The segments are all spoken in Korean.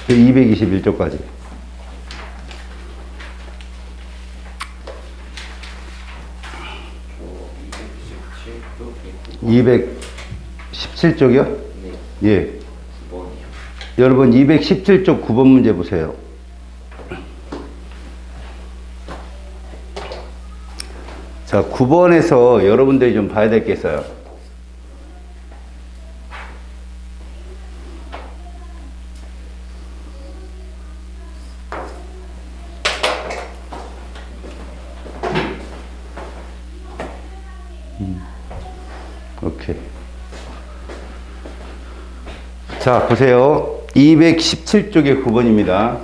221쪽까지. 217쪽이요? 네. 예. 9번이요. 여러분 217쪽 9번 문제 보세요. 자, 9번에서 여러분들이 좀 봐야 될 게 있어요. 오케이. 자, 보세요. 217쪽의 9번입니다.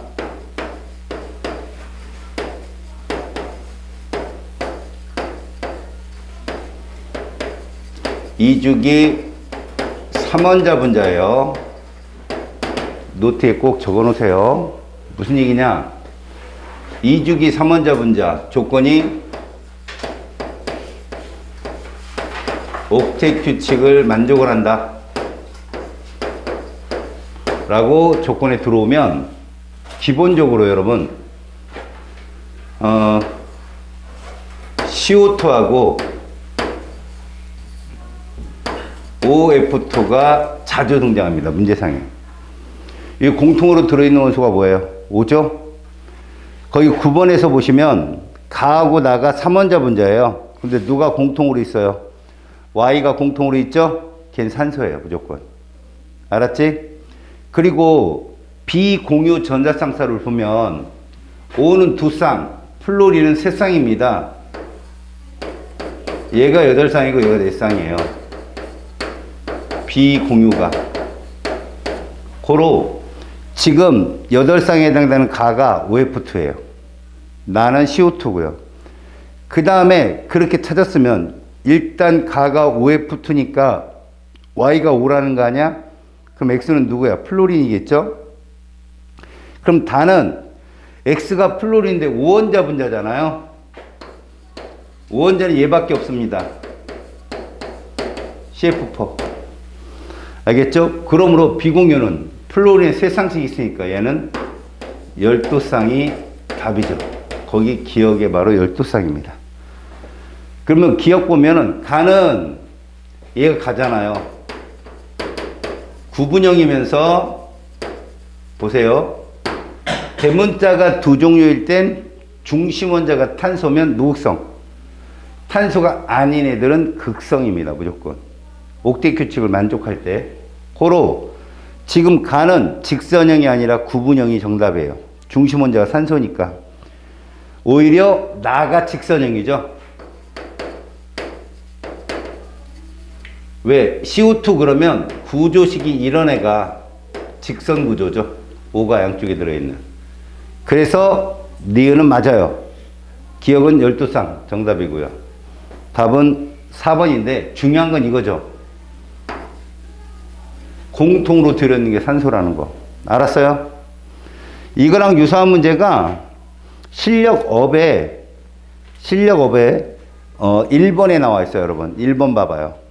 이주기 3원자 분자예요. 노트에 꼭 적어 놓으세요. 무슨 얘기냐? 이주기 3원자 분자 조건이 옥텟 규칙을 만족을 한다 라고 조건에 들어오면 기본적으로 여러분 CO2하고 OF2가 자주 등장합니다. 문제상에. 이 공통으로 들어있는 원소가 뭐예요? 5죠? 거기 9번에서 보시면 가하고 나가 3원자 분자예요. 근데 누가 공통으로 있어요? Y가 공통으로 있죠? 걔는 산소예요. 무조건. 알았지? 그리고 비공유 전자쌍사를 보면 O는 2쌍, 플로린은 3쌍입니다. 얘가 8쌍이고 얘가 4쌍이에요. 비공유가. 고로 지금 8쌍에 해당되는 가가 OF2예요. 나는 CO2고요. 그 다음에 그렇게 찾았으면 일단 가가 OF2니까 Y가 5라는 거 아니야? 그럼 X는 누구야? 플로린이겠죠? 그럼 다는 X가 플로린인데 5원자 분자잖아요. 5원자는 얘밖에 없습니다. CF4. 알겠죠? 그러므로 비공유는 플로린에 3쌍씩 있으니까 얘는 12쌍이 답이죠. 거기 기억에 바로 12쌍입니다. 그러면 기억 보면은 가는 얘가 가잖아요. 구분형이면서 보세요. 대문자가 두 종류일 땐 중심원자가 탄소면 무극성. 탄소가 아닌 애들은 극성입니다. 무조건. 옥텟 규칙을 만족할 때. 고로 지금 가는 직선형이 아니라 구분형이 정답이에요. 중심원자가 산소니까. 오히려 나가 직선형이죠. 왜? CO2 그러면 구조식이 이런 애가 직선 구조죠. O가 양쪽에 들어있는. 그래서 니은은 맞아요. 기억은 12쌍 정답이고요. 답은 4번인데 중요한 건 이거죠. 공통으로 들어있는 게 산소라는 거. 알았어요? 이거랑 유사한 문제가 실력업에 1번에 나와 있어요, 여러분. 1번 봐봐요.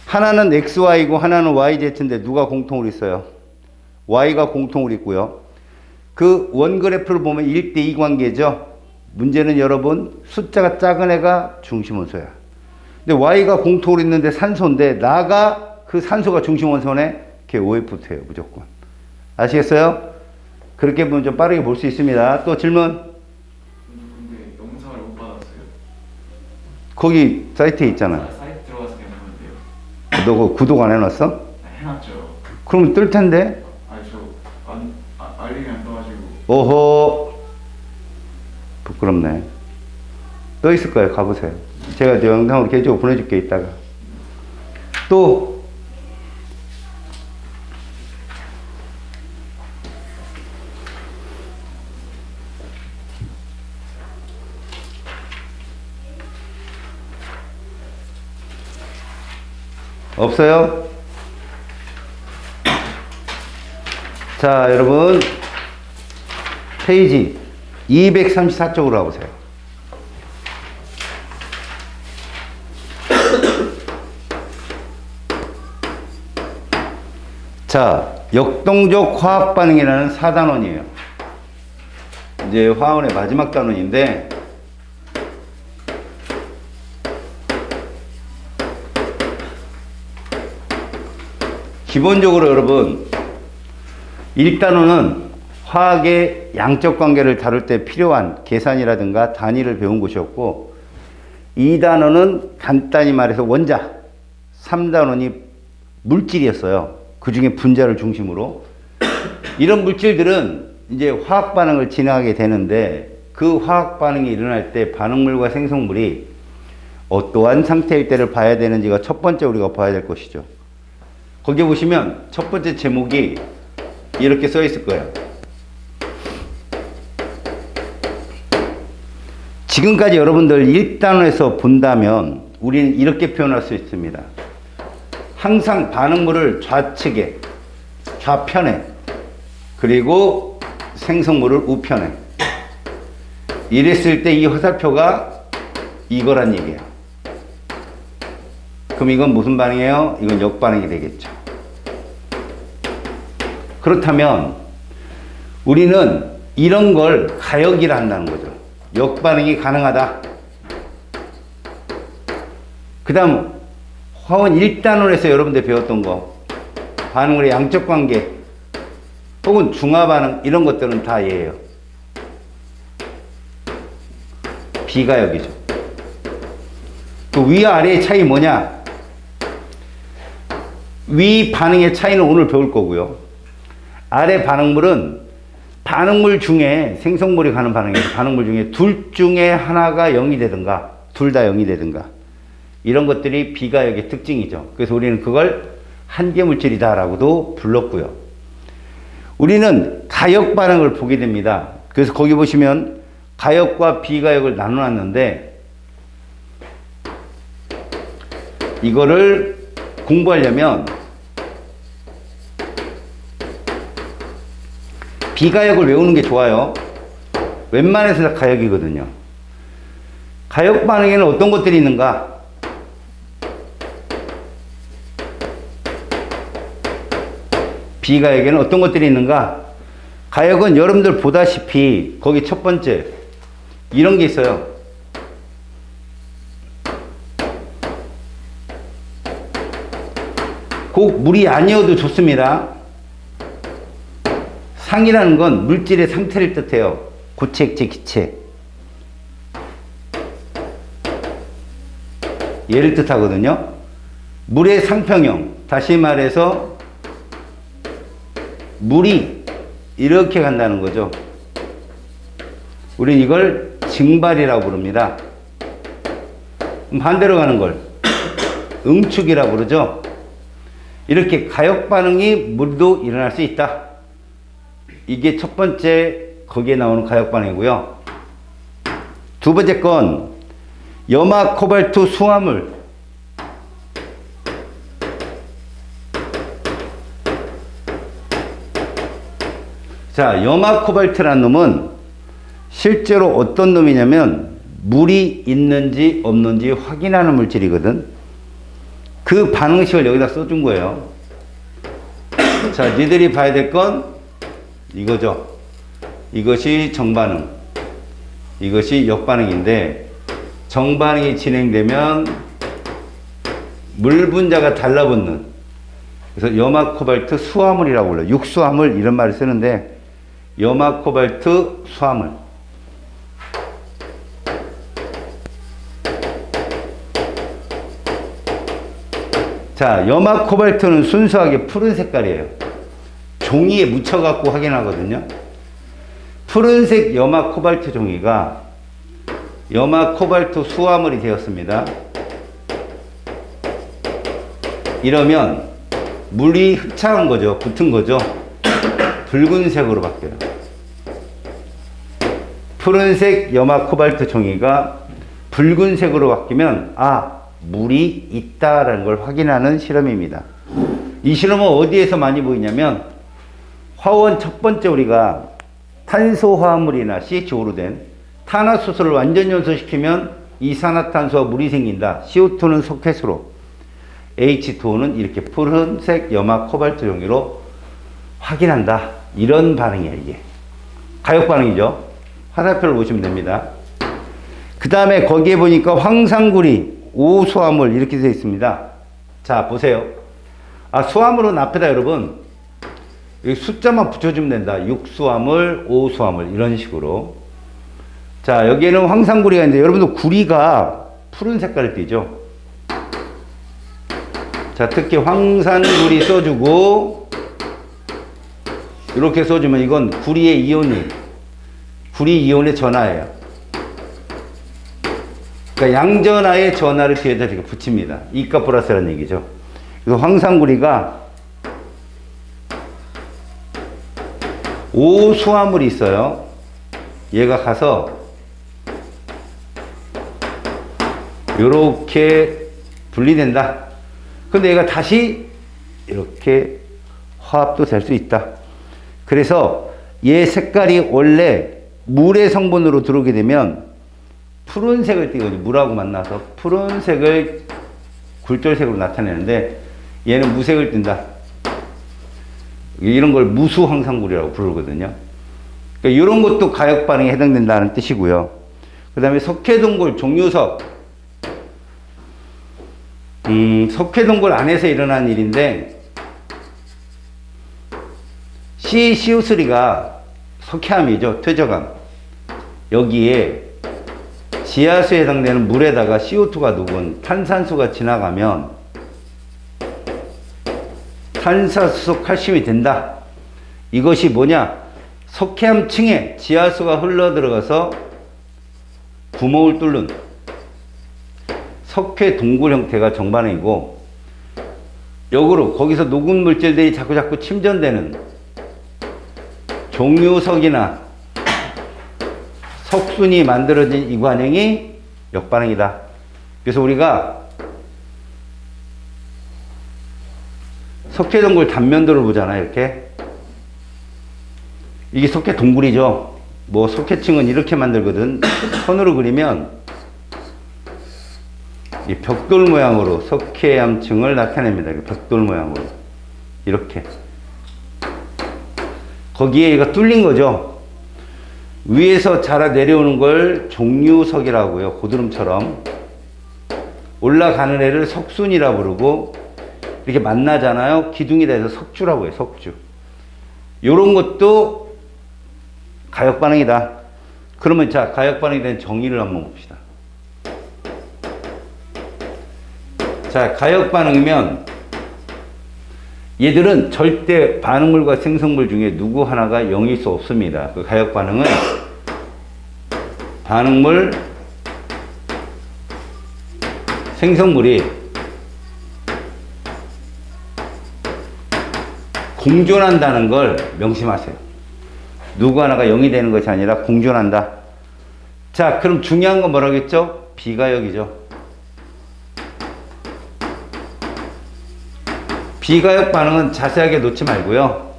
하나는 XY고 하나는 YZ인데 누가 공통으로 있어요? Y가 공통으로 있고요. 그 원그래프를 보면 1대2 관계죠. 문제는 여러분 숫자가 작은 애가 중심원소야. 근데 Y가 공통으로 있는데 산소인데 나가 그 산소가 중심원소네. 걔 OF2예요. 무조건. 아시겠어요? 그렇게 보면 좀 빠르게 볼 수 있습니다. 또 질문? 근데 영상을 못 받았어요. 거기 사이트에 있잖아. 사이트 들어가서 그냥 보면 돼요. 너 그거 구독 안 해놨어? 해놨죠. 그러면 뜰 텐데? 아니 알림이 안 떠가지고. 오호. 부끄럽네. 떠 있을 거예요. 가보세요. 제가 저 영상으로 개인적으로 보내줄게, 이따가. 또, 없어요? 자, 여러분. 페이지 234쪽으로 와보세요. 자, 역동적 화학 반응이라는 4단원이에요. 이제 화원의 마지막 단원인데, 기본적으로 여러분 1단원은 화학의 양적 관계를 다룰 때 필요한 계산이라든가 단위를 배운 것이었고, 2단원은 간단히 말해서 원자, 3단원이 물질이었어요. 그 중에 분자를 중심으로. 이런 물질들은 이제 화학 반응을 진행하게 되는데, 그 화학 반응이 일어날 때 반응물과 생성물이 어떠한 상태일 때를 봐야 되는지가 첫 번째 우리가 봐야 될 것이죠. 거기 보시면 첫 번째 제목이 이렇게 써 있을 거예요. 지금까지 여러분들 1단원에서 본다면 우리는 이렇게 표현할 수 있습니다. 항상 반응물을 좌측에, 좌편에, 그리고 생성물을 우편에. 이랬을 때 이 화살표가 이거란 얘기예요. 그럼 이건 무슨 반응이에요? 이건 역반응이 되겠죠. 그렇다면 우리는 이런 걸 가역이라 한다는 거죠. 역반응이 가능하다. 그 다음 화원 1단원에서 여러분들 배웠던 거, 반응물의 양적 관계 혹은 중화반응, 이런 것들은 다 얘예요. 비가역이죠. 그 위와 아래의 차이 뭐냐? 위 반응의 차이는 오늘 배울 거고요. 아래 반응물은 반응물 중에, 생성물이 가는 반응이에요. 반응물 중에 둘 중에 하나가 0이 되든가 둘 다 0이 되든가, 이런 것들이 비가역의 특징이죠. 그래서 우리는 그걸 한계물질이다 라고도 불렀고요. 우리는 가역 반응을 보게 됩니다. 그래서 거기 보시면 가역과 비가역을 나눠놨는데, 이거를 공부하려면 비가역을 외우는 게 좋아요. 웬만해서 다 가역이거든요. 가역 반응에는 어떤 것들이 있는가? 비가역에는 어떤 것들이 있는가? 가역은 여러분들 보다시피 거기 첫 번째 이런 게 있어요. 꼭 물이 아니어도 좋습니다. 상이라는 건 물질의 상태를 뜻해요. 고체, 액체, 기체. 얘를 뜻하거든요. 물의 상평형, 다시 말해서 물이 이렇게 간다는 거죠. 우린 이걸 증발이라고 부릅니다. 반대로 가는 걸 응축이라고 부르죠. 이렇게 가역 반응이 물도 일어날 수 있다. 이게 첫 번째 거기에 나오는 가역 반응이고요. 두 번째 건 염화, 코발트, 수화물. 자, 염화 코발트라는 놈은 실제로 어떤 놈이냐면 물이 있는지 없는지 확인하는 물질이거든. 그 반응식을 여기다 써준 거예요. 자, 니들이 봐야 될 건 이거죠. 이것이 정반응, 이것이 역반응인데, 정반응이 진행되면 물 분자가 달라붙는, 그래서 염화 코발트 수화물이라고 불러요. 육수화물 이런 말을 쓰는데, 염화 코발트 수화물. 자, 염화 코발트는 순수하게 푸른 색깔이에요. 종이에 묻혀갖고 확인하거든요. 푸른색 염화 코발트 종이가 염화 코발트 수화물이 되었습니다. 이러면 물이 흡착한 거죠. 붙은 거죠. 붉은색으로 바뀌어요. 푸른색 염화 코발트 종이가 붉은색으로 바뀌면 물이 있다라는 걸 확인하는 실험입니다. 이 실험은 어디에서 많이 보이냐면, 화원 첫 번째 우리가 탄소 화합물이나 CH5로 된 탄화수소를 완전 연소시키면 이산화탄소와 물이 생긴다. CO2는 석회수로, H2O는 이렇게 푸른색 염화 코발트 종이로 확인한다. 이런 반응이에요, 이게. 가역 반응이죠. 화살표를 보시면 됩니다. 그 다음에 거기에 보니까 황산구리, 오수화물 이렇게 되어 있습니다. 자, 보세요. 아, 수화물은 앞에다 여러분, 여기 숫자만 붙여주면 된다. 육수화물, 오수화물 이런 식으로. 자, 여기에는 황산구리가 있는데 여러분들 구리가 푸른 색깔을 띠죠. 자, 특히 황산구리 써주고 이렇게 써주면 이건 구리의 이온이, 구리 이온의 전하예요. 그러니까 양전하의 전하를 뒤에다 이렇게 붙입니다. 이가 플러스라는 얘기죠. 그래서 황산구리가 오수화물이 있어요. 얘가 가서 이렇게 분리된다. 근데 얘가 다시 이렇게 화합도 될 수 있다. 그래서 얘 색깔이 원래 물의 성분으로 들어오게 되면 푸른색을 띠거든요. 물하고 만나서 푸른색을 굴절색으로 나타내는데 얘는 무색을 띈다. 이런 걸 무수황산구리라고 부르거든요. 그러니까 이런 것도 가역 반응에 해당된다는 뜻이고요. 그 다음에 석회동굴 종유석. 석회동굴 안에서 일어난 일인데 CO3가 석회암이죠. 퇴적암. 여기에 지하수에 해당되는 물에다가 CO2가 녹은 탄산수가 지나가면 탄산수소 칼슘이 된다. 이것이 뭐냐? 석회암층에 지하수가 흘러 들어가서 구멍을 뚫는 석회 동굴 형태가 정반응이고, 역으로 거기서 녹은 물질들이 자꾸 침전되는 종유석이나 석순이 만들어진 이 관행이 역반응이다. 그래서 우리가 석회동굴 단면도를 보잖아요. 이렇게. 이게 석회동굴이죠. 뭐 석회층은 이렇게 만들거든. 선으로 그리면 이 벽돌 모양으로 석회암층을 나타냅니다. 벽돌 모양으로. 이렇게. 거기에 얘가 뚫린 거죠. 위에서 자라 내려오는 걸 종유석이라고요. 고드름처럼. 올라가는 애를 석순이라 부르고, 이렇게 만나잖아요. 기둥이 돼서 석주라고 해요. 석주. 요런 것도 가역 반응이다. 그러면 자, 가역 반응에 대한 정의를 한번 봅시다. 자, 가역 반응이면 얘들은 절대 반응물과 생성물 중에 누구 하나가 0일 수 없습니다. 그 가역 반응은 반응물, 생성물이 공존한다는 걸 명심하세요. 누구 하나가 0이 되는 것이 아니라 공존한다. 자, 그럼 중요한 건 뭐라고 했죠? 비가역이죠. 비가역 반응은 자세하게 놓지 말고요.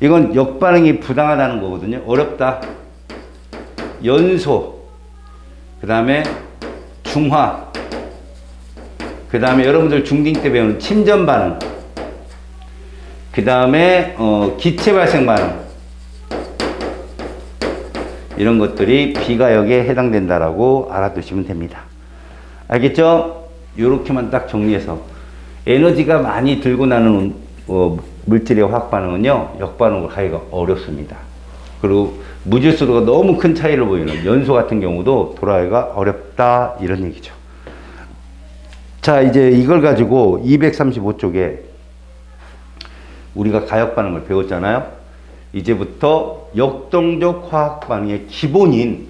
이건 역반응이 부당하다는 거거든요. 어렵다. 연소, 그 다음에 중화, 그 다음에 여러분들 중딩 때 배우는 침전 반응, 그 다음에 기체 발생 반응, 이런 것들이 비가역에 해당된다라고 알아두시면 됩니다. 알겠죠? 요렇게만 딱 정리해서 에너지가 많이 들고 나는 물질의 화학 반응은요, 역반응으로 가기가 어렵습니다. 그리고 무질서도가 너무 큰 차이를 보이는 연소 같은 경우도 돌아가기가 어렵다, 이런 얘기죠. 자, 이제 이걸 가지고 235쪽에 우리가 가역 반응을 배웠잖아요. 이제부터 역동적 화학 반응의 기본인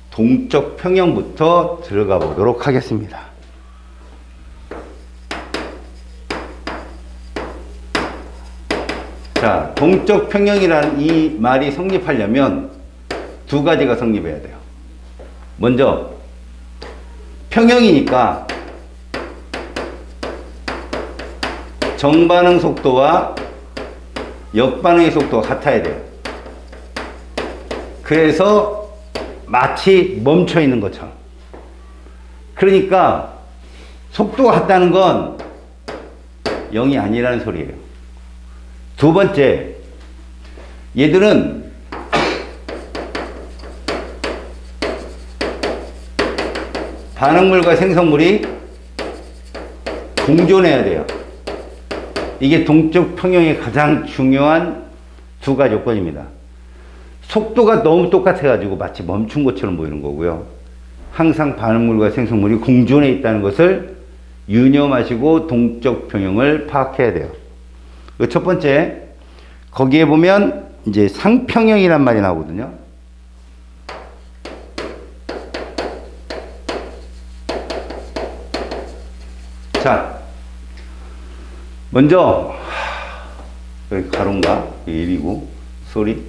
동적 평형부터 들어가 보도록 하겠습니다. 자, 동적 평형이라는 이 말이 성립하려면 두 가지가 성립해야 돼요. 먼저 평형이니까 정반응 속도와 역반응의 속도가 같아야 돼요. 그래서 마치 멈춰 있는 것처럼. 그러니까 속도가 같다는 건 0이 아니라는 소리예요. 두 번째, 얘들은 반응물과 생성물이 공존해야 돼요. 이게 동적 평형의 가장 중요한 두 가지 요건입니다. 속도가 너무 똑같아가지고 마치 멈춘 것처럼 보이는 거고요. 항상 반응물과 생성물이 공존해 있다는 것을 유념하시고 동적 평형을 파악해야 돼요. 그 첫 번째, 거기에 보면 이제 상평형이란 말이 나오거든요. 자, 먼저 여기 가로인가? 1이고 소리.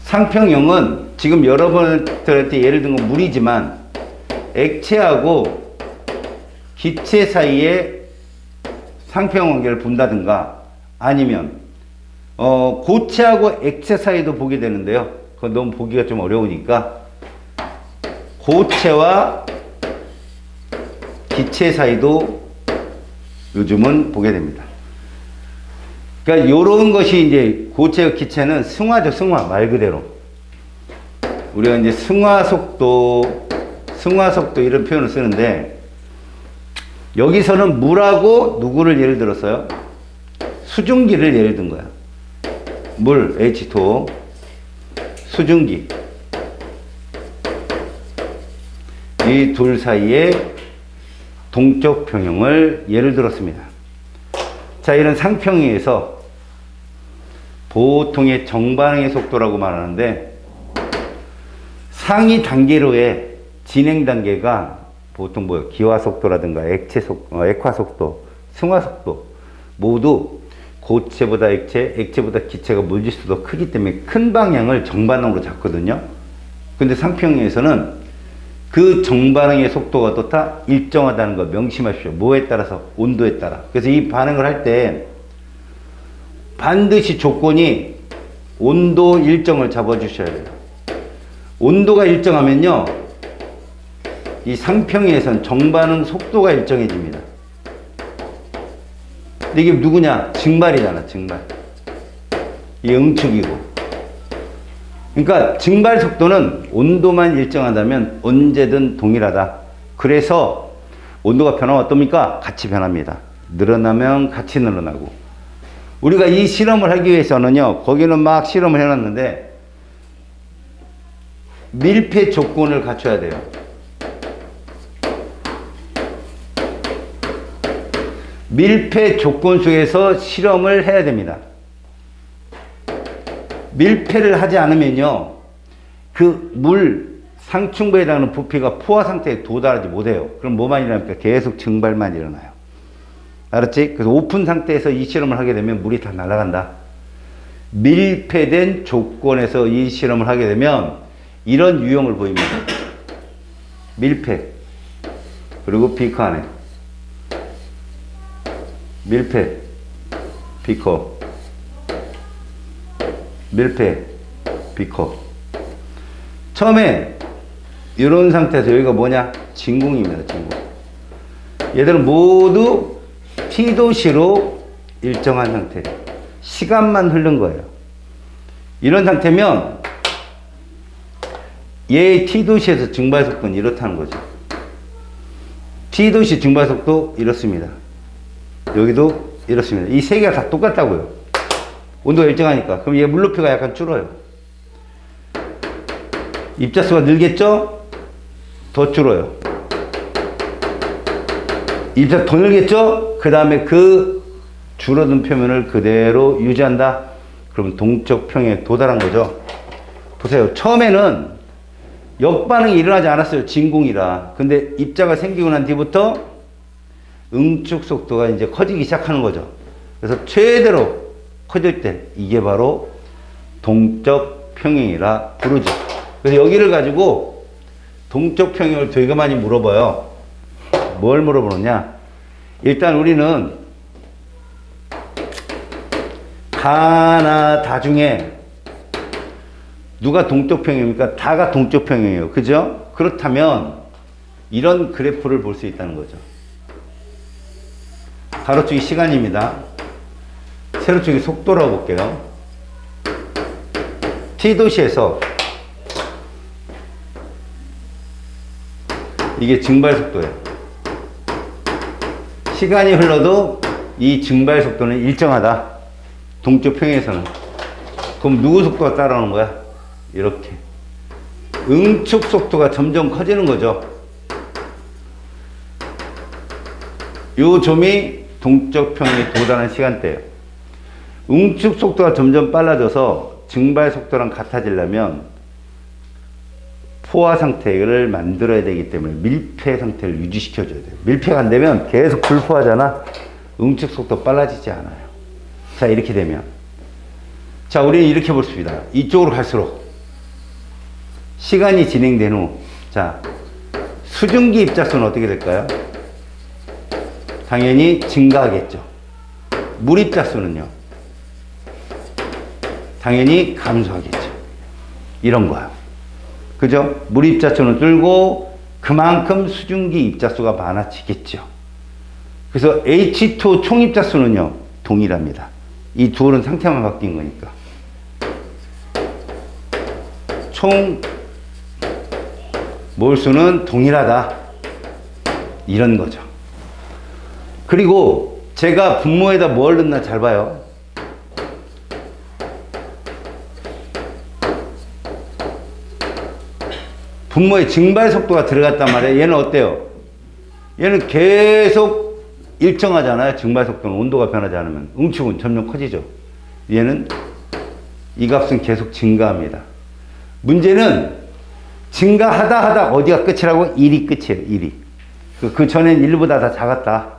상평형은 지금 여러분들한테 예를 든 건 물이지만 액체하고 기체 사이에 상평형 관계를 본다든가 아니면 고체하고 액체 사이도 보게 되는데요. 그건 너무 보기가 좀 어려우니까 고체와 기체 사이도 요즘은 보게 됩니다. 그러니까 요런 것이 이제 고체와 기체는 승화죠, 승화. 말 그대로. 우리가 이제 승화속도 이런 표현을 쓰는데 여기서는 물하고 누구를 예를 들었어요? 수증기를 예를 든 거야. 물, H2O, 수증기. 이 둘 사이에 동적 평형을 예를 들었습니다. 자, 이런 상평형에서 보통의 정반응의 속도라고 말하는데 상위 단계로의 진행 단계가 보통 뭐예요? 기화 속도라든가 액화 속도, 승화 속도 모두 고체보다 액체보다 기체가 물질수도 크기 때문에 큰 방향을 정반응으로 잡거든요. 근데 상평형에서는 그 정반응의 속도가 또 다 일정하다는 거 명심하십시오. 뭐에 따라서? 온도에 따라. 그래서 이 반응을 할 때 반드시 조건이 온도 일정을 잡아주셔야 돼요. 온도가 일정하면요, 이 상평형에서는 정반응 속도가 일정해집니다. 근데 이게 누구냐? 증발이잖아, 증발. 이 응축이고. 그러니까 증발 속도는 온도만 일정하다면 언제든 동일하다. 그래서 온도가 변하면 어떻습니까? 같이 변합니다. 늘어나면 같이 늘어나고. 우리가 이 실험을 하기 위해서는요, 거기는 막 실험을 해놨는데 밀폐 조건을 갖춰야 돼요. 밀폐 조건 속에서 실험을 해야 됩니다. 밀폐를 하지 않으면요, 그 물 상층부에 해당하는 부피가 포화 상태에 도달하지 못해요. 그럼 뭐만 일어납니까? 계속 증발만 일어나요. 알았지? 그래서 오픈 상태에서 이 실험을 하게 되면 물이 다 날아간다. 밀폐된 조건에서 이 실험을 하게 되면 이런 유형을 보입니다. 밀폐. 그리고 비커 안에. 밀폐. 비커. 밀폐. 비커. 처음에 이런 상태에서 여기가 뭐냐? 진공입니다. 진공. 얘들은 모두 T도시로 일정한 상태. 시간만 흐른 거예요. 이런 상태면 얘의 T도시에서 증발속도는 이렇다는 거죠. T도시 증발속도 이렇습니다. 여기도 이렇습니다. 이 세 개가 다 똑같다고요. 온도가 일정하니까. 그럼 얘 물높이가 약간 줄어요. 입자수가 늘겠죠? 더 줄어요. 입자 더 늘겠죠? 그 다음에 그 줄어든 표면을 그대로 유지한다. 그러면 동적 평형에 도달한 거죠. 보세요. 처음에는 역반응이 일어나지 않았어요. 진공이라. 근데 입자가 생기고 난 뒤부터 응축 속도가 이제 커지기 시작하는 거죠. 그래서 최대로 커질 때 이게 바로 동적 평형이라 부르죠. 그래서 여기를 가지고 동적 평형을 되게 많이 물어봐요. 뭘 물어보느냐? 일단 우리는 다나 다 중에 누가 동적 평형입니까? 다가 동적 평형이에요. 그죠? 그렇다면 이런 그래프를 볼 수 있다는 거죠. 가로축이 시간입니다. 세로축이 속도라고 볼게요. T도시에서 이게 증발 속도예요. 시간이 흘러도 이 증발 속도는 일정하다. 동쪽 평행에서는. 그럼 누구 속도가 따라오는 거야? 이렇게. 응축 속도가 점점 커지는 거죠. 요 점이 동쪽 평행에 도달하는 시간대예요. 응축 속도가 점점 빨라져서 증발 속도랑 같아지려면 포화 상태를 만들어야 되기 때문에 밀폐 상태를 유지시켜줘야 돼요. 밀폐가 안 되면 계속 불포하잖아. 응축 속도 빨라지지 않아요. 자, 이렇게 되면. 자, 우리는 이렇게 보습니다. 이쪽으로 갈수록 시간이 진행된 후, 자, 수증기 입자수는 어떻게 될까요? 당연히 증가하겠죠. 물 입자수는요? 당연히 감소하겠죠. 이런 거야. 그죠? 물 입자수는 줄고 그만큼 수증기 입자수가 많아지겠죠. 그래서 H2 총 입자수는요, 동일합니다. 이 둘은 상태만 바뀐 거니까. 총 몰수는 동일하다. 이런 거죠. 그리고 제가 분모에다 뭘 넣나 잘 봐요. 분모에 증발 속도가 들어갔단 말이에요. 얘는 어때요? 얘는 계속 일정하잖아요. 증발 속도는 온도가 변하지 않으면. 응축은 점점 커지죠. 얘는 이 값은 계속 증가합니다. 문제는 증가하다 하다 어디가 끝이라고? 1이 끝이에요. 1이. 그 전엔 1보다 다 작았다.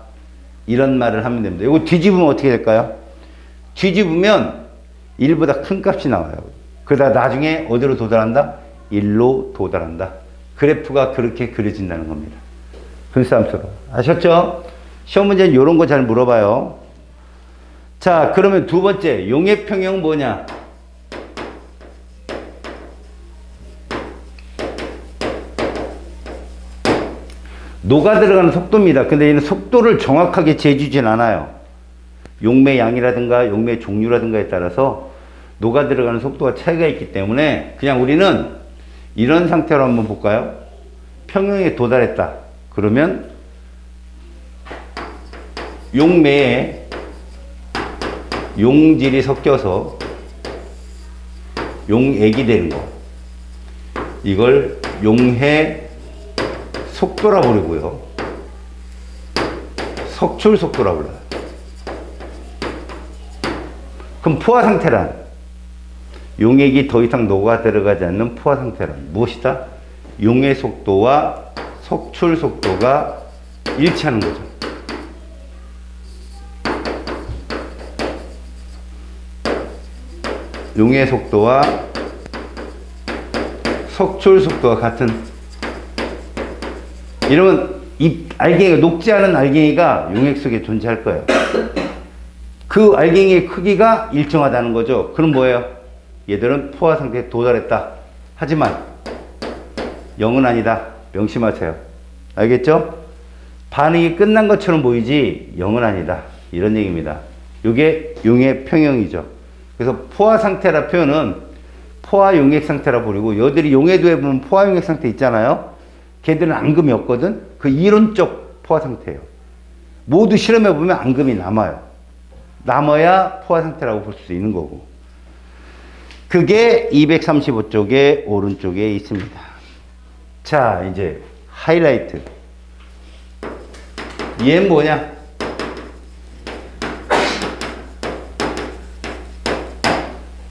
이런 말을 하면 됩니다. 이거 뒤집으면 어떻게 될까요? 뒤집으면 1보다 큰 값이 나와요. 그러다 나중에 어디로 도달한다? 1로 도달한다. 그래프가 그렇게 그려진다는 겁니다. 분수함수로. 아셨죠? 시험 문제는 이런 거 잘 물어봐요. 자, 그러면 두 번째, 용해평형 뭐냐? 녹아 들어가는 속도입니다. 근데 얘는 속도를 정확하게 재주진 않아요. 용매 양이라든가 용매 종류라든가에 따라서 녹아 들어가는 속도가 차이가 있기 때문에 그냥 우리는 이런 상태로 한번 볼까요? 평형에 도달했다. 그러면 용매에 용질이 섞여서 용액이 되는 거. 이걸 용해 속도라 부르고요. 석출 속도라 불러요. 그럼 포화 상태란 용액이 더 이상 녹아 들어가지 않는 포화 상태란 무엇이다? 용해 속도와 석출 속도가 일치하는 거죠. 용해 속도와 석출 속도가 같은. 이러면 이 알갱이가 녹지 않은 알갱이가 용액 속에 존재할 거예요. 그 알갱이의 크기가 일정하다는 거죠. 그럼 뭐예요? 얘들은 포화 상태에 도달했다. 하지만 0은 아니다. 명심하세요. 알겠죠? 반응이 끝난 것처럼 보이지 0은 아니다. 이런 얘기입니다. 이게 용해 평형이죠. 그래서 포화 상태라 표현은 포화 용액 상태라 부르고, 여들이 용해도에 보면 포화 용액 상태 있잖아요. 걔들은 앙금이 없거든. 그 이론적 포화 상태예요. 모두 실험해 보면 앙금이 남아요. 남아야 포화 상태라고 볼 수 있는 거고. 그게 235쪽에 오른쪽에 있습니다. 자, 이제 하이라이트. 얘는 뭐냐?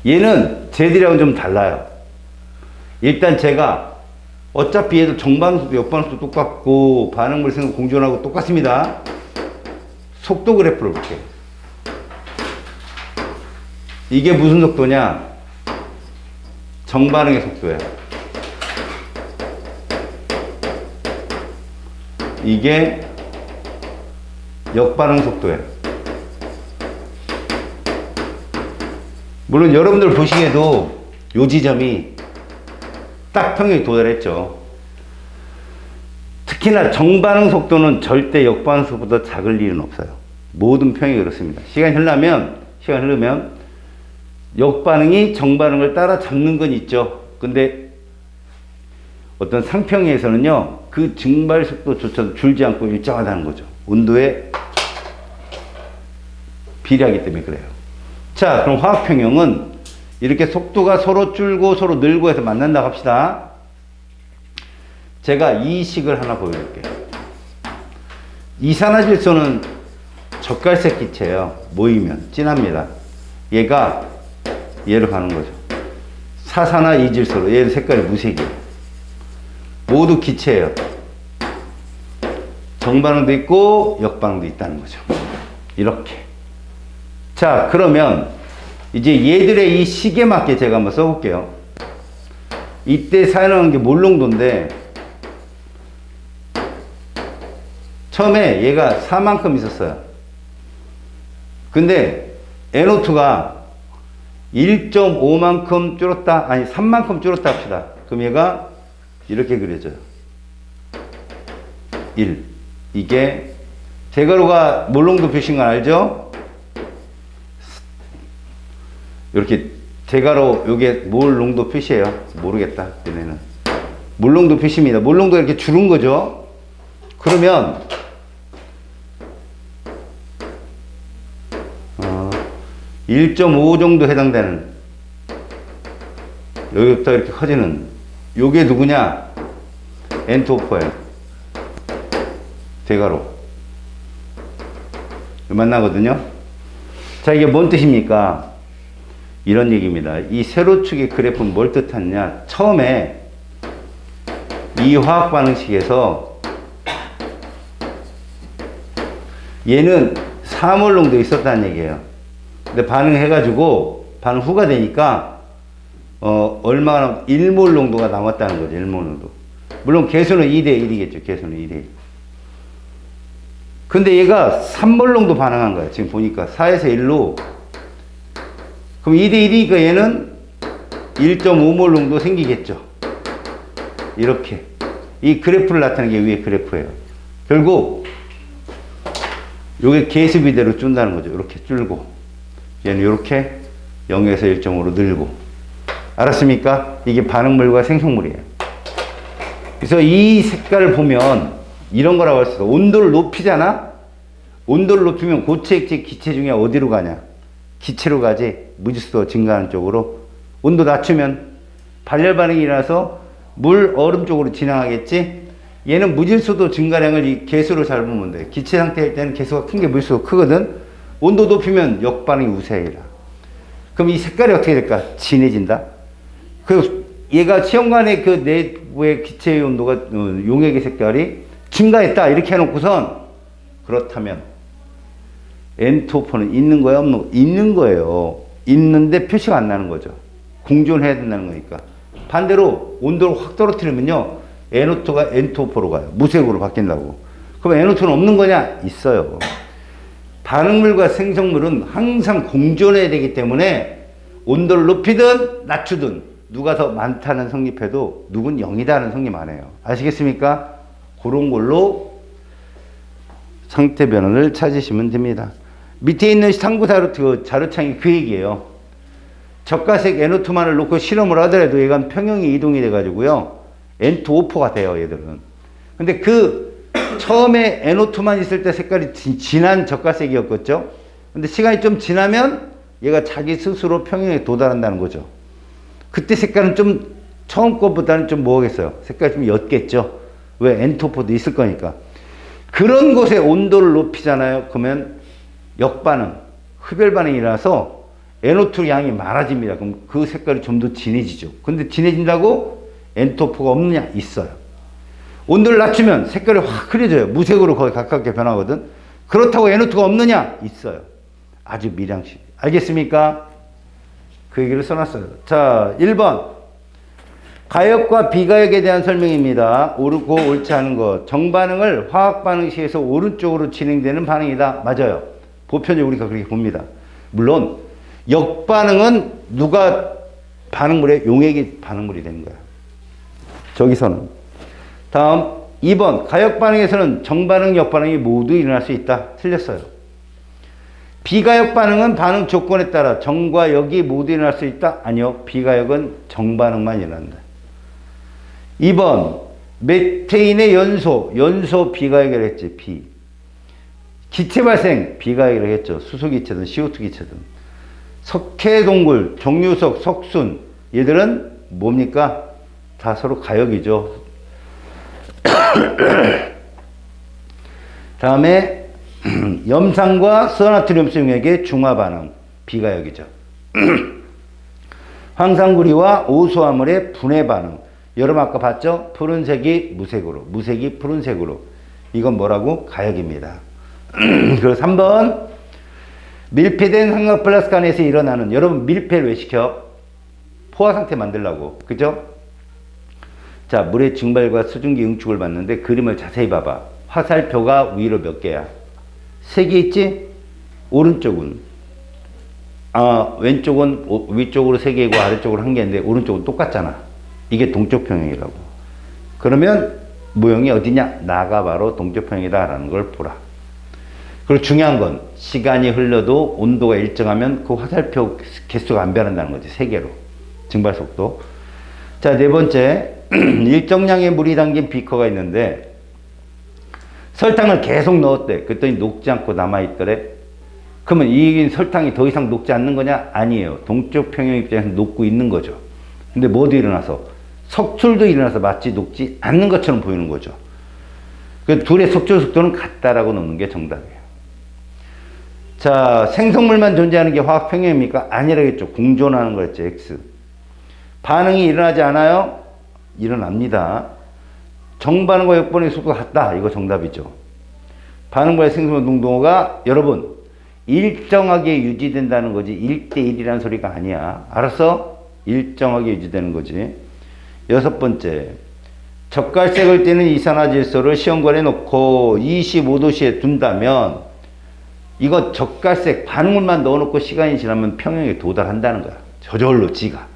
얘는 쟤들이랑은 좀 달라요. 일단 제가 어차피 얘도 정반응수도 역반응수도 똑같고 반응물생은 공존하고 똑같습니다. 속도 그래프를 볼게요. 이게 무슨 속도냐? 정반응의 속도예요. 이게 역반응 속도예요. 물론 여러분들 보시기에도 요 지점이 딱 평형에 도달했죠. 특히나 정반응 속도는 절대 역반응 속도보다 작을 일은 없어요. 모든 평형이 그렇습니다. 시간이 흐르면 시간 흐르면 역반응이 정반응을 따라잡는 건 있죠. 근데 어떤 상평에서는요, 그 증발 속도조차도 줄지 않고 일정하다는 거죠. 온도에 비례하기 때문에 그래요. 자, 그럼 화학평형은 이렇게 속도가 서로 줄고 서로 늘고 해서 만난다고 합시다. 제가 이 식을 하나 보여줄게요. 이산화질소는 젓갈색 기체예요. 모이면 진합니다. 얘가 얘로 가는 거죠. 사산화 이질소로. 얘는 색깔이 무색이에요. 모두 기체예요. 정반응도 있고 역반응도 있다는 거죠. 이렇게. 자, 그러면 이제 얘들의 이 식에 맞게 제가 한번 써볼게요. 이때 사용하는 게 몰롱도인데 처음에 얘가 4만큼 있었어요. 근데 NO2가 1.5만큼 줄었다, 아니 3만큼 줄었다 합시다. 그럼 얘가 이렇게 그려져요. 1. 이게 제가루가 몰롱도 표시인 건 알죠? 이렇게 제가로 요게 몰롱도 표시예요. 모르겠다. 얘네는 몰롱도 표시입니다. 몰롱도 이렇게 줄은 거죠. 그러면 1.5 정도 해당되는 여기부터 이렇게 커지는 요게 누구냐? N2O4예요. 대가로 만나거든요. 자, 이게 뭔 뜻입니까? 이런 얘기입니다. 이 세로축의 그래프는 뭘 뜻하느냐? 처음에 이 화학 반응식에서 얘는 3몰롱도 있었다는 얘기예요. 근데 반응해가지고 반응 후가 되니까 얼마나 1몰 농도가 남았다는 거죠. 1몰 농도. 물론 개수는 2대1이겠죠. 개수는 2대1. 근데 얘가 3몰 농도 반응한 거야. 지금 보니까 4에서 1로. 그럼 2대1이니까 얘는 1.5몰 농도 생기겠죠. 이렇게. 이 그래프를 나타내는 게 위에 그래프예요. 결국 요게 계수비대로 준다는 거죠. 이렇게 줄고. 얘는 이렇게 0에서 1.5로 늘고. 알았습니까? 이게 반응물과 생성물이에요. 그래서 이 색깔을 보면 이런 거라고 할 수 있어. 온도를 높이잖아? 온도를 높이면 고체, 액체, 기체 중에 어디로 가냐? 기체로 가지. 무질서 증가하는 쪽으로. 온도 낮추면 발열 반응이 일어나서 물, 얼음 쪽으로 진행하겠지? 얘는 무질소도 증가량을 이 개수로 잘 보면 돼. 기체 상태일 때는 개수가 큰 게 무질소가 크거든? 온도 높이면 역반응이 우세해라. 그럼 이 색깔이 어떻게 될까? 진해진다. 그 얘가 시험관의 그 내부의 기체의 온도가 용액의 색깔이 증가했다 이렇게 해놓고선 그렇다면 N2O4는 있는 거야 없는 거? 있는 거예요. 있는데 표시가 안 나는 거죠. 공존해야 된다는 거니까. 반대로 온도를 확 떨어뜨리면요 NO2가 N2O4로 가요. 무색으로 바뀐다고. 그럼 NO2는 없는 거냐? 있어요. 반응물과 생성물은 항상 공존해야 되기 때문에 온도를 높이든 낮추든 누가 더 많다는 성립해도 누군 0이다는 성립 안 해요. 아시겠습니까? 그런 걸로 상태 변화를 찾으시면 됩니다. 밑에 있는 상부 자료창이 그 얘기예요. 적가색 NO2만을 놓고 실험을 하더라도 얘가 평형이 이동이 돼가지고요. N2O4가 돼요, 얘들은. 근데 그 처음에 NO2만 있을 때 색깔이 진한 적가색이었겠죠? 근데 시간이 좀 지나면 얘가 자기 스스로 평형에 도달한다는 거죠. 그때 색깔은 좀 처음 것보다는 좀 뭐겠어요? 색깔이 좀 옅겠죠? 왜? N2O4도 있을 거니까. 그런 곳에 온도를 높이잖아요. 그러면 역반응, 흡열 반응이 일어나서 NO2 양이 많아집니다. 그럼 그 색깔이 좀 더 진해지죠. 근데 진해진다고 N2O4가 없느냐? 있어요. 온도를 낮추면 색깔이 확 흐려져요. 무색으로 거의 가깝게 변하거든. 그렇다고 NO2가 없느냐? 있어요. 아주 미량씩. 알겠습니까? 그 얘기를 써놨어요. 자, 1번. 가역과 비가역에 대한 설명입니다. 옳고 옳지 않은 것. 정반응을 화학반응식에서 오른쪽으로 진행되는 반응이다. 맞아요. 보편적으로 우리가 그렇게 봅니다. 물론 역반응은 누가 반응물에 용액이 반응물이 되는 거야. 저기서는. 다음 2번 가역 반응에서는 정반응, 역반응이 모두 일어날 수 있다. 틀렸어요. 비가역 반응은 반응 조건에 따라 정과 역이 모두 일어날 수 있다? 아니요. 비가역은 정반응만 일어난다. 2번 메테인의 연소 비가역을 했지. 비. 기체 발생 비가역을 했죠. 수소기체든 CO2 기체든. 석회동굴, 정유석, 석순 얘들은 뭡니까? 다 서로 가역이죠. 다음에 염산과 수나트륨 용액의 중화 반응 비가역이죠. 황산구리와 오수화물의 분해 반응. 여러분 아까 봤죠? 푸른색이 무색으로, 무색이 푸른색으로. 이건 뭐라고? 가역입니다. 그리고 3번 밀폐된 삼각 플라스크 안에서 일어나는, 여러분 밀폐를 왜 시켜? 포화 상태 만들려고. 그죠? 자, 물의 증발과 수증기 응축을 봤는데 그림을 자세히 봐봐. 화살표가 위로 몇 개야? 3개 있지? 오른쪽은 왼쪽은 위쪽으로 3개고 아래쪽으로 1개인데 오른쪽은 똑같잖아. 이게 동쪽 평형이라고. 그러면 모형이 어디냐? 나가 바로 동쪽 평형이다라는 걸 보라. 그리고 중요한 건 시간이 흘러도 온도가 일정하면 그 화살표 개수가 안 변한다는 거지. 3개로. 증발 속도. 자, 네 번째. 일정량의 물이 담긴 비커가 있는데 설탕을 계속 넣었대. 그랬더니 녹지 않고 남아있더래. 그러면 이 설탕이 더 이상 녹지 않는 거냐? 아니에요. 동쪽 평형 입장에서 녹고 있는 거죠. 근데 뭐도 일어나서? 석출도 일어나서 마치 녹지 않는 것처럼 보이는 거죠. 그 둘의 석출 속도는 같다라고 놓는 게 정답이에요. 자, 생성물만 존재하는 게 화학 평형입니까? 아니라겠죠. 공존하는 거였죠. X. 반응이 일어나지 않아요? 일어납니다. 정반응과 역반응의 속도가 같다. 이거 정답이죠. 반응과의 생성물 농도가 여러분 일정하게 유지된다는 거지 1대1이라는 소리가 아니야. 알았어? 일정하게 유지되는 거지. 6번째. 젓갈색을 띠는 이산화질소를 시험관에 놓고 25도씨에 둔다면 이거 젓갈색 반응물만 넣어놓고 시간이 지나면 평형에 도달한다는 거야. 저절로 지가.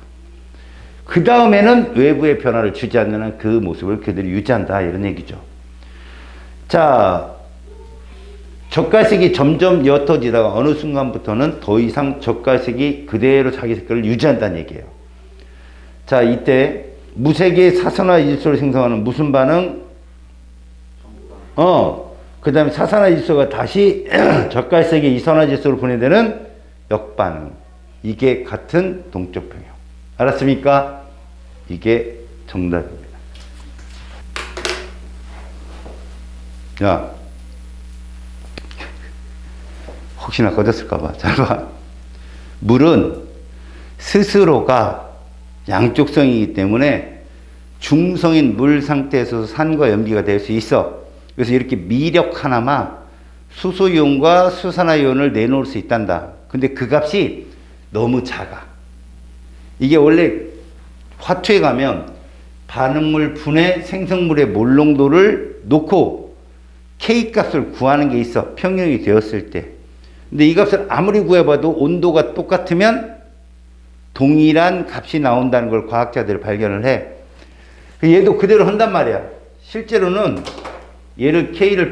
그 다음에는 외부의 변화를 주지 않는 한 그 모습을 그대로 유지한다. 이런 얘기죠. 자, 젓갈색이 점점 옅어지다가 어느 순간부터는 더 이상 젓갈색이 그대로 자기 색깔을 유지한다는 얘기예요. 자, 이때 무색의 사산화질소를 생성하는 무슨 반응? 그 다음에 사산화질소가 다시 젓갈색의 이산화질소로 분해되는 역반응. 이게 같은 동쪽 평형. 알았습니까? 이게 정답입니다. 야, 혹시나 꺼졌을까봐. 잘 봐. 물은 스스로가 양쪽성이기 때문에 중성인 물 상태에서 산과 염기가 될 수 있어. 그래서 이렇게 미력 하나만 수소이온과 수산화이온을 내놓을 수 있단다. 근데 그 값이 너무 작아. 이게 원래 화투에 가면 반응물 분해 생성물의 몰농도를 놓고 K값을 구하는 게 있어. 평형이 되었을 때. 근데 이 값을 아무리 구해봐도 온도가 똑같으면 동일한 값이 나온다는 걸 과학자들이 발견을 해. 얘도 그대로 한단 말이야. 실제로는 얘를 K를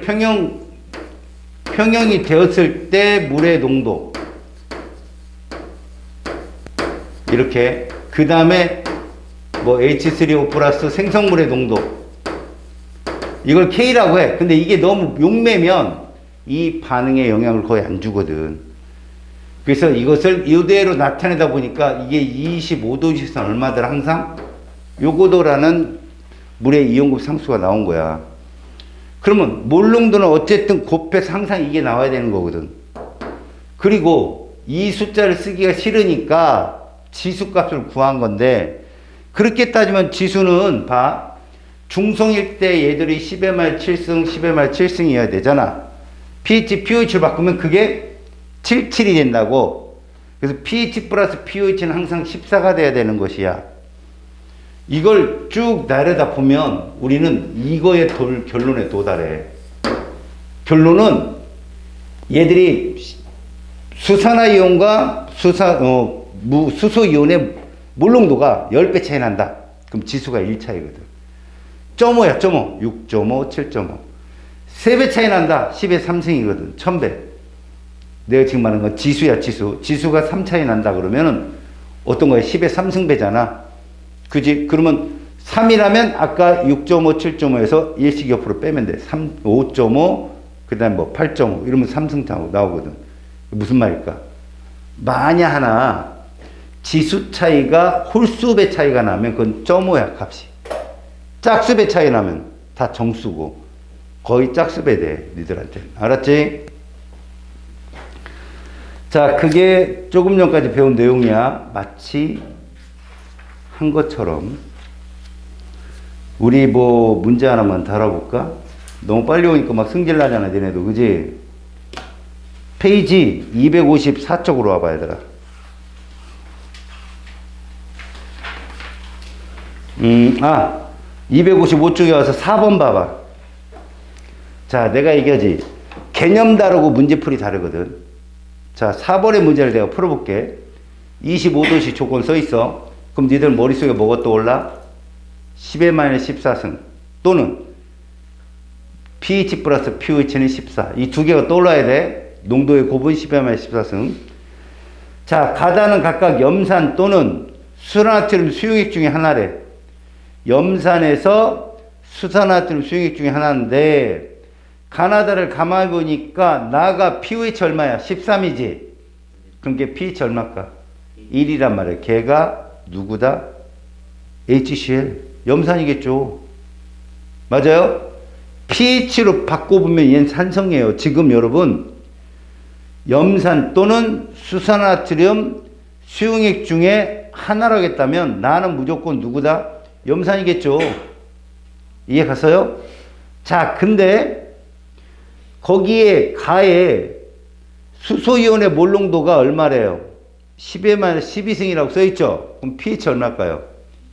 평형이 되었을 때 물의 농도 이렇게, 그 다음에 뭐 H3O 플러스 생성물의 농도 이걸 K라고 해. 근데 이게 너무 용매면 이 반응에 영향을 거의 안 주거든. 그래서 이것을 이대로 나타내다 보니까 이게 25도씨에서 얼마들 항상 요거도라는 물의 이온급 상수가 나온 거야. 그러면 몰농도는 어쨌든 곱해서 항상 이게 나와야 되는 거거든. 그리고 이 숫자를 쓰기가 싫으니까 지수값을 구한 건데, 그렇게 따지면 지수는 봐. 중성일 때 얘들이 10의 말 7승, 10의 말 7승이어야 되잖아. pH를 바꾸면 그게 77이 된다고. 그래서 pH 플러스 pOH는 항상 14가 돼야 되는 것이야. 이걸 쭉 나르다 보면 우리는 이거의 결론에 도달해. 결론은 얘들이 수산화이온과 수소이온의 몰농도가 10배 차이 난다. 그럼 지수가 1차이거든. 0.5야, 0.5. 6.5, 7.5. 3배 차이 난다. 10의 3승이거든. 1000배. 내가 지금 말하는 건 지수야, 지수. 지수가 3 차이 난다 그러면은 어떤 거야? 10의 3승배잖아. 그지? 그러면 3이라면 아까 6.5, 7.5에서 1씩 옆으로 빼면 돼. 3, 5.5, 그 다음에 뭐 8.5 이러면 3승 나오거든. 무슨 말일까? 만약 하나 지수 차이가 홀수배 차이가 나면 그건 점오야, 값이. 짝수배 차이 나면 다 정수고 거의 짝수배 돼, 니들한테. 알았지? 자, 그게 조금 전까지 배운 내용이야. 마치 한 것처럼 우리 뭐 문제 하나만 달아볼까? 너무 빨리 오니까 막 승질 나잖아, 니네도. 그지? 페이지 254쪽으로 와봐, 얘들아. 255쪽에 와서 4번 봐봐. 자, 내가 얘기하지. 개념 다르고 문제풀이 다르거든. 자, 4번의 문제를 내가 풀어볼게. 25도씨 조건 써있어. 그럼 니들 머릿속에 뭐가 떠올라? 10의 14승 또는 pH 플러스 pH는 14. 이 두 개가 떠올라야 돼. 농도의 곱은 10의 14승. 자, 가다는 각각 염산 또는 수산나트륨 수용액 중에 하나래. 염산에서 수산나트륨 수용액 중에 하나인데 가나다를 가만히 보니까 나가 pH 얼마야? 13이지. 그럼 걔 pH 얼마일까? 1이란 말이야. 걔가 누구다? HCl. 염산이겠죠. 맞아요? pH로 바꿔보면 얘는 산성이에요. 지금 여러분 염산 또는 수산나트륨 수용액 중에 하나라고 했다면 나는 무조건 누구다? 염산이겠죠. 이해 갔어요? 자, 근데 거기에 가에 수소이온의 몰농도가 얼마래요? 10의 12승이라고 써있죠? 그럼 pH 얼마일까요?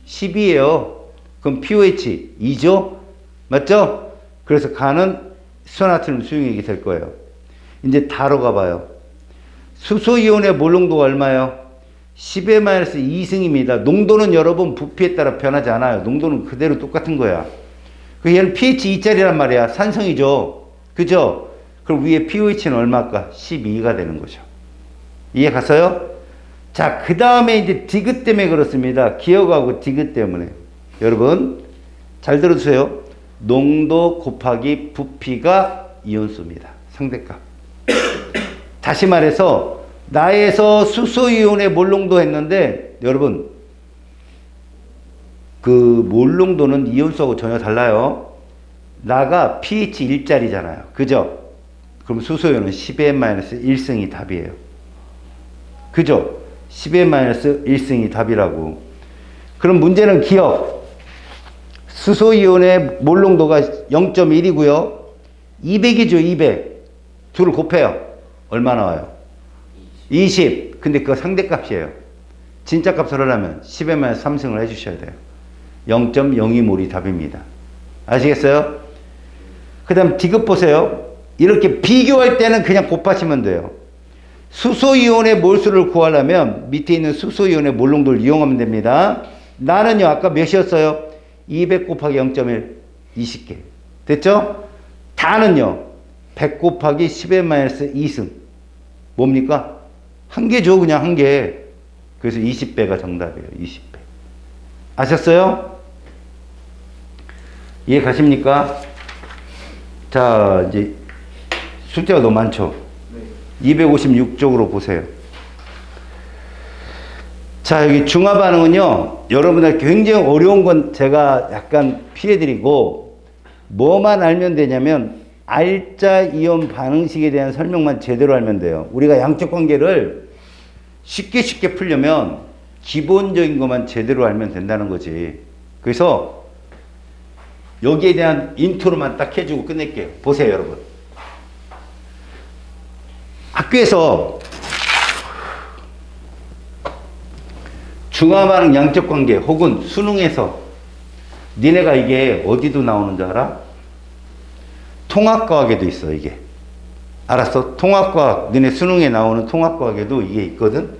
12예요. 그럼 pH 2죠? 맞죠? 그래서 가는 수산나트륨 수용액이 될 거예요. 이제 다로 가봐요. 수소이온의 몰농도가 얼마예요? 10의 2승입니다. 농도는 여러분 부피에 따라 변하지 않아요. 농도는 그대로 똑같은 거야. 얘는 pH 2짜리란 말이야. 산성이죠. 그죠? 그럼 위에 pH는 얼마일까? 12가 되는 거죠. 이해 갔어요? 자, 그 다음에 이제 디귿 때문에 그렇습니다. 기억하고 디귿 때문에. 여러분, 잘 들어주세요. 농도 곱하기 부피가 이온수입니다. 상대값. 다시 말해서, 나에서 수소이온의 몰농도 했는데, 여러분, 그 몰농도는 이온수하고 전혀 달라요. 나가 pH 1짜리잖아요. 그죠? 그럼 수소이온은 10의 1승이 답이에요. 그죠? 10의 1승이 답이라고. 그럼 문제는 기억. 수소이온의 몰농도가 0.1이고요. 200이죠, 200. 둘을 곱해요. 얼마 나와요? 20. 근데 그거 상대값이에요. 진짜 값을 하려면 10의 3승을 해주셔야 돼요. 0.02몰이 답입니다. 아시겠어요? 그 다음 디귿 보세요. 이렇게 비교할 때는 그냥 곱하시면 돼요. 수소이온의 몰수를 구하려면 밑에 있는 수소이온의 몰농도를 이용하면 됩니다. 나는요, 아까 몇이었어요? 200 곱하기 0.1, 20개. 됐죠? 다는요, 100 곱하기 10의 2승. 뭡니까? 한 개죠, 그냥 한 개. 그래서 20배가 정답이에요, 20배. 아셨어요? 이해 가십니까? 자, 이제 숫자가 너무 많죠? 256쪽으로 보세요. 자, 여기 중화 반응은요, 여러분들 굉장히 어려운 건 제가 약간 피해드리고, 뭐만 알면 되냐면, 알짜 이온 반응식에 대한 설명만 제대로 알면 돼요. 우리가 양적 관계를 쉽게 풀려면, 기본적인 것만 제대로 알면 된다는 거지. 그래서, 여기에 대한 인트로만 딱 해주고 끝낼게요. 보세요, 여러분. 학교에서 중화 반응 양적 관계 혹은 수능에서 니네가 이게 어디도 나오는 줄 알아? 통합과학에도 있어, 이게. 알았어? 통합과학, 너네 수능에 나오는 통합과학에도 이게 있거든?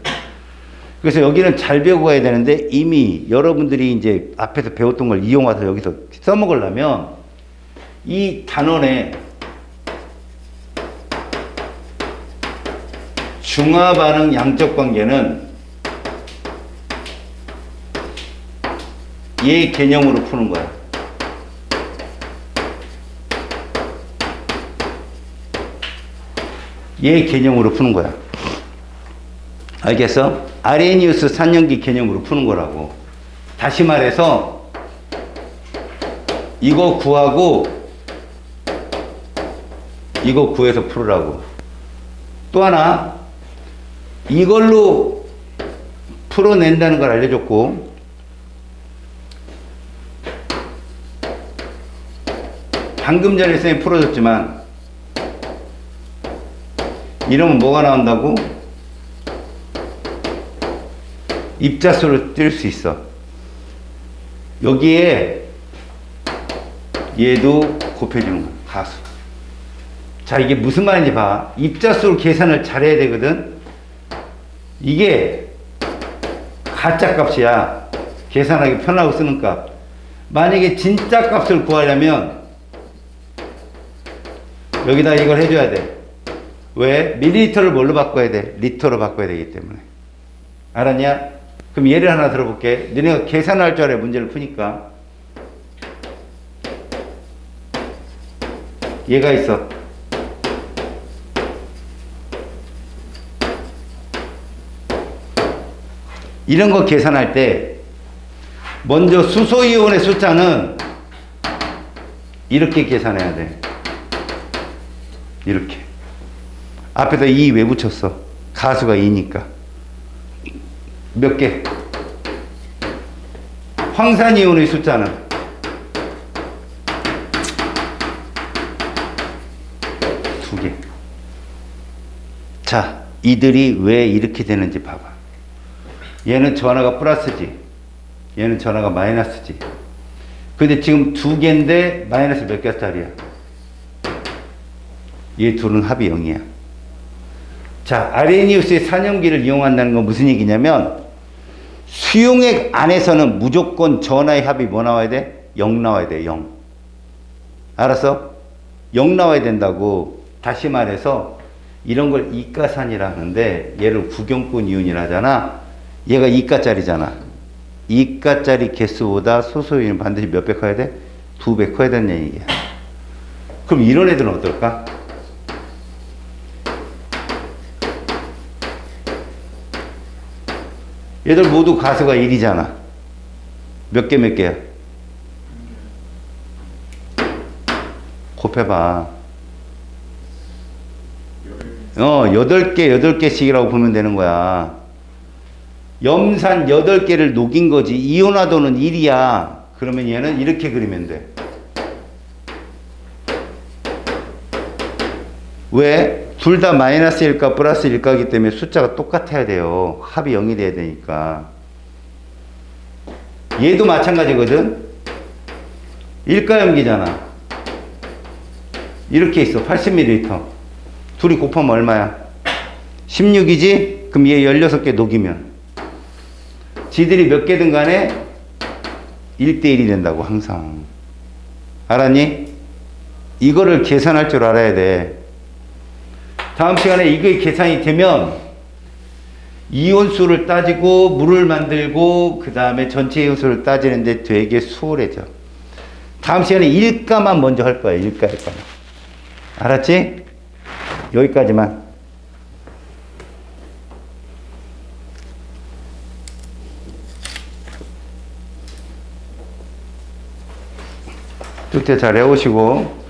그래서 여기는 잘 배우고 가야 되는데 이미 여러분들이 이제 앞에서 배웠던 걸 이용해서 여기서 써먹으려면 이 단원에 중화 반응 양적 관계는 얘 개념으로 푸는 거야. 얘 개념으로 푸는 거야. 알겠어? 아레니우스 산연기 개념으로 푸는 거라고. 다시 말해서 이거 구하고 이거 구해서 풀으라고. 또 하나 이걸로 풀어낸다는 걸 알려줬고, 방금 전에 쌤이 풀어줬지만 이러면 뭐가 나온다고? 입자수를 뜰 수 있어. 여기에 얘도 곱해주는 거야. 가수. 자, 이게 무슨 말인지 봐. 입자수를 계산을 잘해야 되거든. 이게 가짜 값이야. 계산하기 편하고 쓰는 값. 만약에 진짜 값을 구하려면 여기다 이걸 해줘야 돼. 왜? 밀리리터를 뭘로 바꿔야 돼? 리터로 바꿔야 되기 때문에. 알았냐? 그럼 예를 하나 들어볼게. 너네가 계산할 줄 알아, 문제를 푸니까. 얘가 있어. 이런 거 계산할 때 먼저 수소이온의 숫자는 이렇게 계산해야 돼. 이렇게. 앞에다 2 왜 붙였어? 가수가 2니까. 몇 개? 황산이온의 숫자는 2개. 자, 이들이 왜 이렇게 되는지 봐봐. 얘는 전화가 플러스지, 얘는 전화가 마이너스지. 근데 지금 2개인데 마이너스 몇 개짜리야? 이 둘은 합이 0이야. 자, 아레니우스의 산염기를 이용한다는 건 무슨 얘기냐면 수용액 안에서는 무조건 전하의 합이 뭐 나와야 돼? 0 나와야 돼. 0. 알았어? 0 나와야 된다고. 다시 말해서 이런 걸 이가산이라 하는데 얘를 구경권 이온이라 하잖아. 얘가 이가짜리잖아. 이가짜리 개수보다 소수이온은 반드시 몇 배 커야 돼? 2배 커야 된다는 얘기야. 그럼 이런 애들은 어떨까? 얘들 모두 가수가 1이잖아. 몇 개 몇 개야? 곱해봐. 8개, 8개씩이라고 보면 되는 거야. 염산 8개를 녹인 거지. 이온화도는 1이야. 그러면 얘는 이렇게 그리면 돼. 왜? 둘 다 마이너스일까 플러스일까이기 때문에 숫자가 똑같아야 돼요. 합이 0이 돼야 되니까. 얘도 마찬가지거든. 일가염기잖아. 이렇게 있어. 80ml. 둘이 곱하면 얼마야? 16이지? 그럼 얘 16개 녹이면 지들이 몇 개든 간에 1대1이 된다고 항상. 알았니? 이거를 계산할 줄 알아야 돼. 다음 시간에 이게 계산이 되면 이온수를 따지고 물을 만들고 그 다음에 전체 이온수를 따지는데 되게 수월해져. 다음 시간에 일가만 먼저 할 거야. 일가. 알았지? 여기까지만. 숙제 잘 해오시고